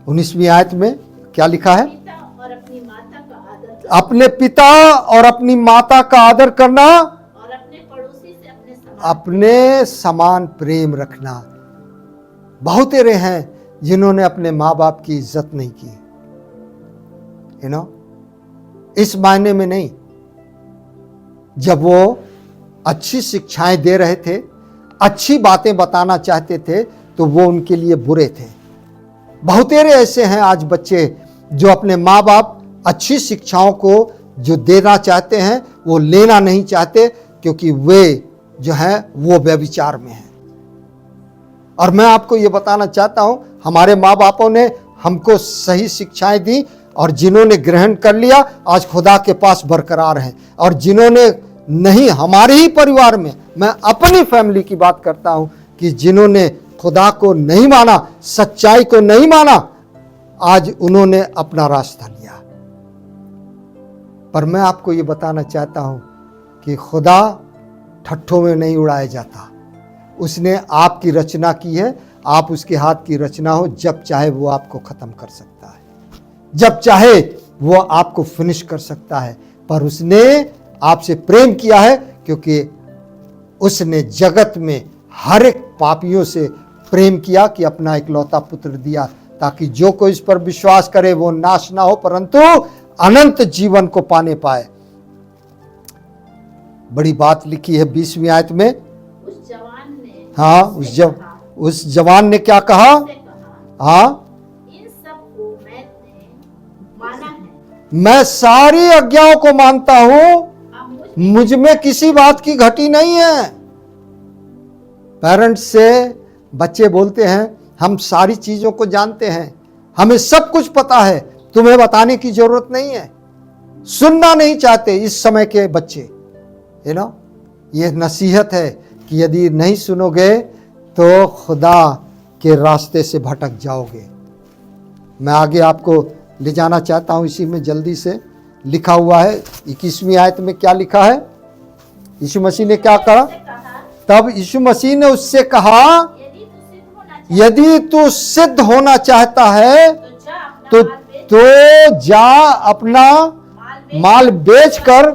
19वीं आयत में, क्या लिखा है? पिता और अपनी माता का आदर अपने पिता और अपनी माता का आदर करना और अपने पड़ोसी से अपने अपने समान प्रेम रखना। बहुत तेरे हैं जिन्होंने अपने माँ बाप की इज्जत नहीं की, यू नो, इस मायने में नहीं, जब वो अच्छी शिक्षाएं दे रहे थे, अच्छी बातें बताना चाहते थे, तो वो उनके लिए बुरे थे। बहुतेरे ऐसे हैं आज बच्चे जो अपने माँ बाप अच्छी शिक्षाओं को जो देना चाहते हैं वो लेना नहीं चाहते, क्योंकि वे जो हैं वो व्यभिचार में हैं। और मैं आपको ये बताना चाहता हूं, हमारे माँ बापों ने हमको सही शिक्षाएं दी, और जिन्होंने ग्रहण कर लिया आज खुदा के पास बरकरार हैं, और जिन्होंने नहीं, हमारे ही परिवार में, मैं अपनी फैमिली की बात करता हूं, कि जिन्होंने खुदा को नहीं माना, सच्चाई को नहीं माना, आज उन्होंने अपना रास्ता लिया। पर मैं आपको ये बताना चाहता हूं कि खुदा ठट्ठों में नहीं उड़ाया जाता। उसने आपकी रचना की है, आप उसके हाथ की रचना हो, जब चाहे वो आपको खत्म कर सकता है, जब चाहे वो आपको फिनिश कर सकता है। पर उसने आपसे प्रेम किया है, क्योंकि उसने जगत में हर एक पापियों से प्रेम किया कि अपना इकलौता पुत्र दिया, ताकि जो कोई इस पर विश्वास करे वो नाश ना हो, परंतु अनंत जीवन को पाने पाए। बड़ी बात लिखी है 20वीं आयत में। उस जवान ने हाँ, उस जवान ने क्या कहा? हाँ, इन सब को मैंने माना है, मैं सारी आज्ञाओं को मानता हूं, अब मुझ में किसी बात की घटी नहीं है। पेरेंट्स से बच्चे बोलते हैं हम सारी चीजों को जानते हैं, हमें सब कुछ पता है, तुम्हें बताने की जरूरत नहीं है। सुनना नहीं चाहते इस समय के बच्चे, यू नो। ये नसीहत है कि यदि नहीं सुनोगे तो खुदा के रास्ते से भटक जाओगे। मैं आगे आपको ले जाना चाहता हूं, इसी में जल्दी से लिखा हुआ है 21वीं आयत में क्या लिखा है? यीशु मसीह ने क्या कहा? तब यीशु मसीह ने उससे कहा, यदि तू सिद्ध होना चाहता है तो जा अपना माल बेचकर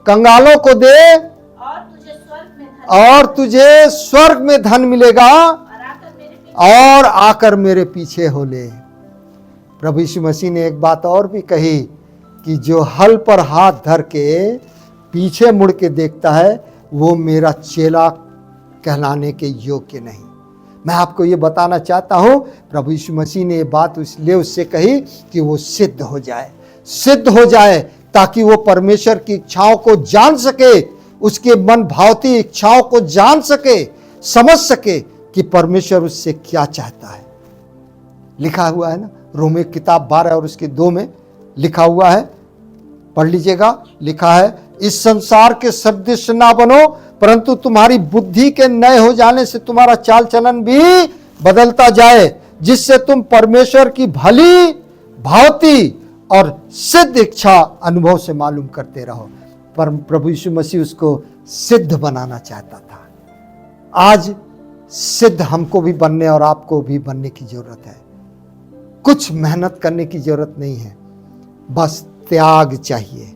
कंगालों को दे, और तुझे स्वर्ग में धन मिलेगा, और आकर मेरे पीछे हो ले। प्रभु यीशु मसीह ने एक बात और भी कही कि जो हल पर हाथ धर के पीछे मुड़ के देखता है वो मेरा चेला कहलाने के योग्य नहीं। मैं आपको ये बताना चाहता हूं, प्रभु यीशु मसीह ने ये बात इसलिए उससे कही कि वो सिद्ध हो जाए, सिद्ध हो जाए, ताकि वो परमेश्वर की इच्छाओं को जान सके, उसके मन भावती इच्छाओं को जान सके, समझ सके कि परमेश्वर उससे क्या चाहता है। लिखा हुआ है ना, रोमे किताब 12 और उसके 2 में लिखा हुआ है, पढ़ लीजिएगा। लिखा है, इस संसार के सदृश ना बनो, परंतु तुम्हारी बुद्धि के नए हो जाने से तुम्हारा चाल चलन भी बदलता जाए, जिससे तुम परमेश्वर की भली भांति और सिद्ध इच्छा अनुभव से मालूम करते रहो। पर प्रभु यीशु मसीह उसको सिद्ध बनाना चाहता था। आज सिद्ध हमको भी बनने और आपको भी बनने की जरूरत है। कुछ मेहनत करने की जरूरत नहीं है, बस त्याग चाहिए।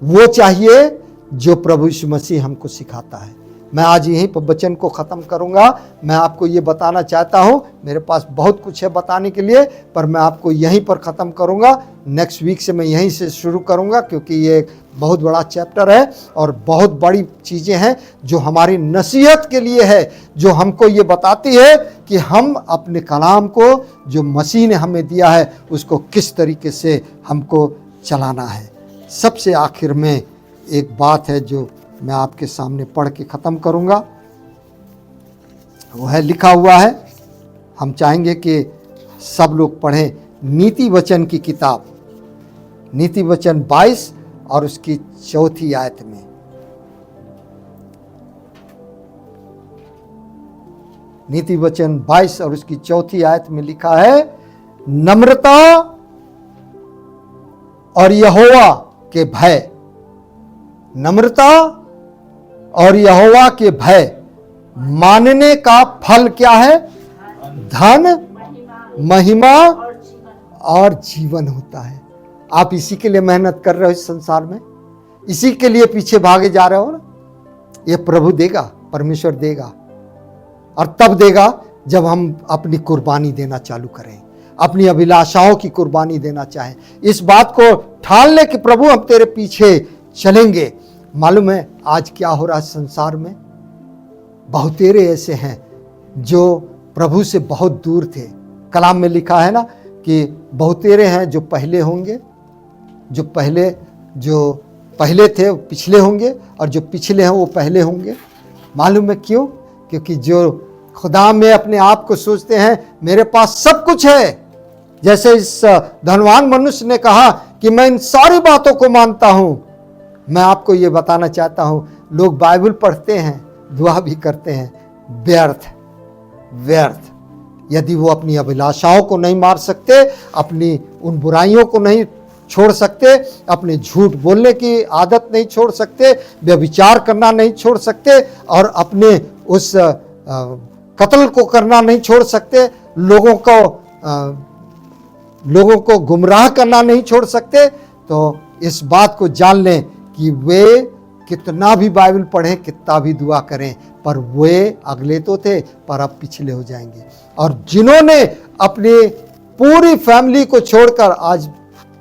वो चाहिए जो प्रभु यीशु मसीह हमको सिखाता है। मैं आज यहीं पर वचन को ख़त्म करूंगा। मैं आपको ये बताना चाहता हूँ, मेरे पास बहुत कुछ है बताने के लिए, पर मैं आपको यहीं पर ख़त्म करूंगा। नेक्स्ट वीक से मैं यहीं से शुरू करूंगा, क्योंकि ये बहुत बड़ा चैप्टर है और बहुत बड़ी चीज़ें हैं जो हमारी नसीहत के लिए है, जो हमको ये बताती है कि हम अपने कलाम को जो मसीह ने हमें दिया है उसको किस तरीके से हमको चलाना है। सबसे आखिर में एक बात है जो मैं आपके सामने पढ़ के ख़त्म करूंगा। वो है, लिखा हुआ है, हम चाहेंगे कि सब लोग पढ़ें नीति वचन की किताब, नीति वचन 22 और उसकी 4थी आयत में। नीति वचन 22 और उसकी 4थी आयत में लिखा है, नम्रता और यहोवा के भय, नम्रता और यहोवा के भय मानने का फल क्या है? धन, महिमा और जीवन होता है। आप इसी के लिए मेहनत कर रहे हो इस संसार में, इसी के लिए पीछे भागे जा रहे हो ना, ये प्रभु देगा। परमेश्वर देगा, और तब देगा जब हम अपनी कुर्बानी देना चालू करें, अपनी अभिलाषाओं की कुर्बानी देना चाहें, इस बात को ठान ले कि प्रभु हम तेरे पीछे चलेंगे। मालूम है आज क्या हो रहा है संसार में? बहुतेरे ऐसे हैं जो प्रभु से बहुत दूर थे। कलाम में लिखा है ना कि बहुतेरे हैं जो पहले होंगे, जो पहले थे वो पिछले होंगे, और जो पिछले हैं वो पहले होंगे। मालूम है क्यों? क्योंकि जो खुदा में अपने आप को सोचते हैं मेरे पास सब कुछ है, जैसे इस धनवान मनुष्य ने कहा कि मैं इन सारी बातों को मानता हूं। मैं आपको ये बताना चाहता हूं, लोग बाइबल पढ़ते हैं, दुआ भी करते हैं, व्यर्थ। यदि वो अपनी अभिलाषाओं को नहीं मार सकते, अपनी उन बुराइयों को नहीं छोड़ सकते, अपने झूठ बोलने की आदत नहीं छोड़ सकते, व्यभिचार करना नहीं छोड़ सकते, और अपने उस कत्ल को करना नहीं छोड़ सकते, लोगों को गुमराह करना नहीं छोड़ सकते, तो इस बात को जान लें कि वे कितना भी बाइबल पढ़ें, कितना भी दुआ करें, पर वे अगले तो थे पर अब पिछले हो जाएंगे। और जिन्होंने अपनी पूरी फैमिली को छोड़कर, आज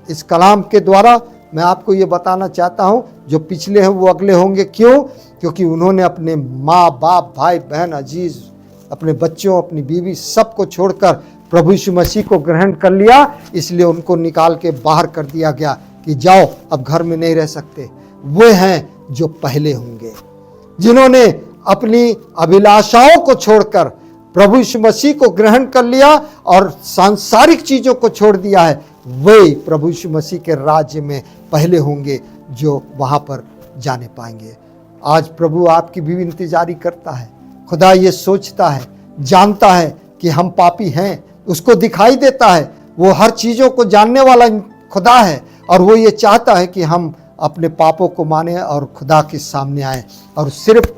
इस कलाम के द्वारा मैं आपको ये बताना चाहता हूँ, जो पिछले हैं वो अगले होंगे। क्यों? क्योंकि उन्होंने अपने माँ बाप, भाई बहन, अजीज, अपने बच्चों, अपनी बीवी, सबको छोड़कर प्रभु यीशु मसीह को ग्रहण कर लिया। इसलिए उनको निकाल के बाहर कर दिया गया कि जाओ, अब घर में नहीं रह सकते। वे हैं जो पहले होंगे, जिन्होंने अपनी अभिलाषाओं को छोड़कर प्रभु यीशु मसीह को ग्रहण कर लिया और सांसारिक चीजों को छोड़ दिया है। वे प्रभु यीशु मसीह के राज्य में पहले होंगे जो वहां पर जाने पाएंगे। आज प्रभु आपकी भी इंतजारी करता है। खुदा ये सोचता है, जानता है कि हम पापी हैं, उसको दिखाई देता है। वो हर चीज़ों को जानने वाला खुदा है, और वो ये चाहता है कि हम अपने पापों को माने और खुदा के सामने आए और सिर्फ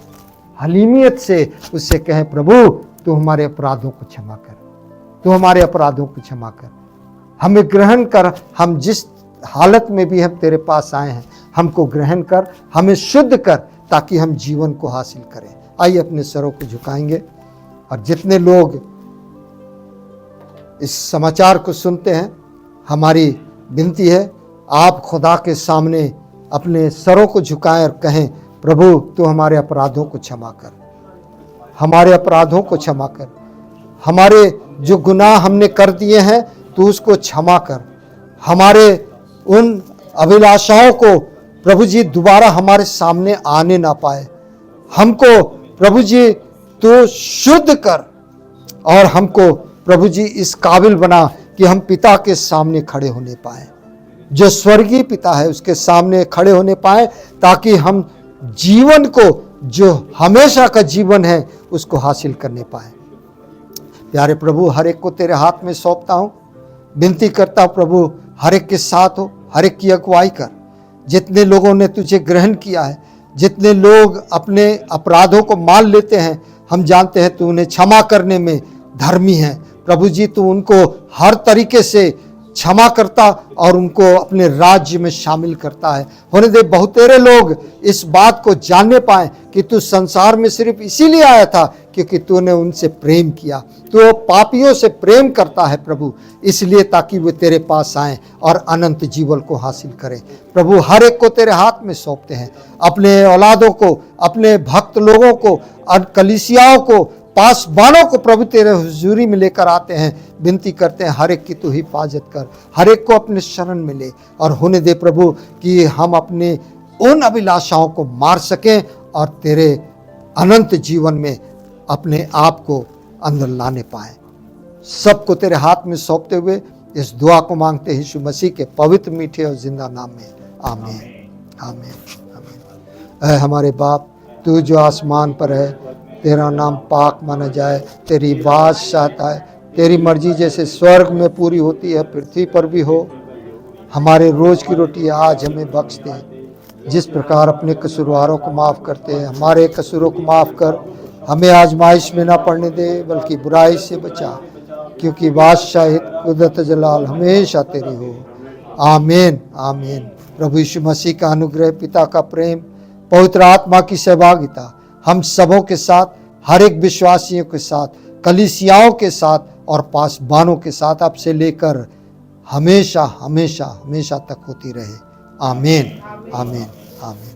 हलीमियत से उससे कहें, प्रभु तू हमारे अपराधों को क्षमा कर, तू हमारे अपराधों को क्षमा कर, हमें ग्रहण कर। हम जिस हालत में भी हम तेरे पास आए हैं, हमको ग्रहण कर, हमें शुद्ध कर, ताकि हम जीवन को हासिल करें। आइए अपने सरों को झुकाएंगे, और जितने लोग इस समाचार को सुनते हैं, हमारी विनती है आप खुदा के सामने अपने सरों को झुकाएं और कहें, प्रभु तू हमारे अपराधों को क्षमा कर, हमारे अपराधों को क्षमा कर, हमारे जो गुनाह हमने कर दिए हैं तू उसको क्षमा कर, हमारे उन अभिलाषाओं को प्रभु जी दोबारा हमारे सामने आने ना पाए, हमको प्रभु जी तू शुद्ध कर, और हमको प्रभु जी इस काबिल बना कि हम पिता के सामने खड़े होने पाए, जो स्वर्गीय पिता है उसके सामने खड़े होने पाए, ताकि हम जीवन को, जो हमेशा का जीवन है, उसको हासिल करने पाए। प्यारे प्रभु, हर एक को तेरे हाथ में सौंपता हूँ, विनती करता हूँ प्रभु हर एक के साथ हो, हर एक की अगुवाई कर। जितने लोगों ने तुझे ग्रहण किया है, जितने लोग अपने अपराधों को मान लेते हैं, हम जानते हैं तू उन्हें क्षमा करने में धर्मी है। प्रभु जी तू उनको हर तरीके से क्षमा करता और उनको अपने राज्य में शामिल करता है। होने दे बहुतेरे लोग इस बात को जानने पाए कि तू संसार में सिर्फ इसीलिए आया था क्योंकि तूने उनसे प्रेम किया। तू पापियों से प्रेम करता है प्रभु, इसलिए ताकि वे तेरे पास आएं और अनंत जीवन को हासिल करें। प्रभु हर एक को तेरे हाथ में सौंपते हैं, अपने औलादों को, अपने भक्त लोगों को, कलीसियाओं को, पासबानों को प्रभु तेरे हुजूरी में लेकर आते हैं। विनती करते हैं हर एक की तू हिफाजत कर, हर एक को अपने शरण में ले, और होने दे प्रभु कि हम अपने उन अभिलाषाओं को मार सकें और तेरे अनंत जीवन में अपने आप को अंदर लाने पाएं। सबको तेरे हाथ में सौंपते हुए इस दुआ को मांगते यीशु मसीह के पवित्र, मीठे और जिंदा नाम में, आमीन, आमीन, आमीन। ऐ हमारे बाप, तू जो आसमान पर है, तेरा नाम पाक माना जाए, तेरी बादशाहत आए, तेरी मर्जी जैसे स्वर्ग में पूरी होती है पृथ्वी पर भी हो। हमारे रोज की रोटी आज हमें बख्श दे, जिस प्रकार अपने कसूरवारों को माफ़ करते हैं, हमारे कसूरों को माफ़ कर, हमें आजमाइश में ना पड़ने दे, बल्कि बुराई से बचा, क्योंकि बादशाहित, कुदरत, जलाल हमेशा तेरी हो। आमीन, आमीन। प्रभु यीशु मसीह का अनुग्रह, पिता का प्रेम, पवित्र आत्मा की सहभागिता हम सबों के साथ, हर एक विश्वासियों के साथ, कलीसियाओं के साथ और पासबानों के साथ अब से लेकर हमेशा हमेशा हमेशा तक होती रहे। आमीन, आमीन, आमीन।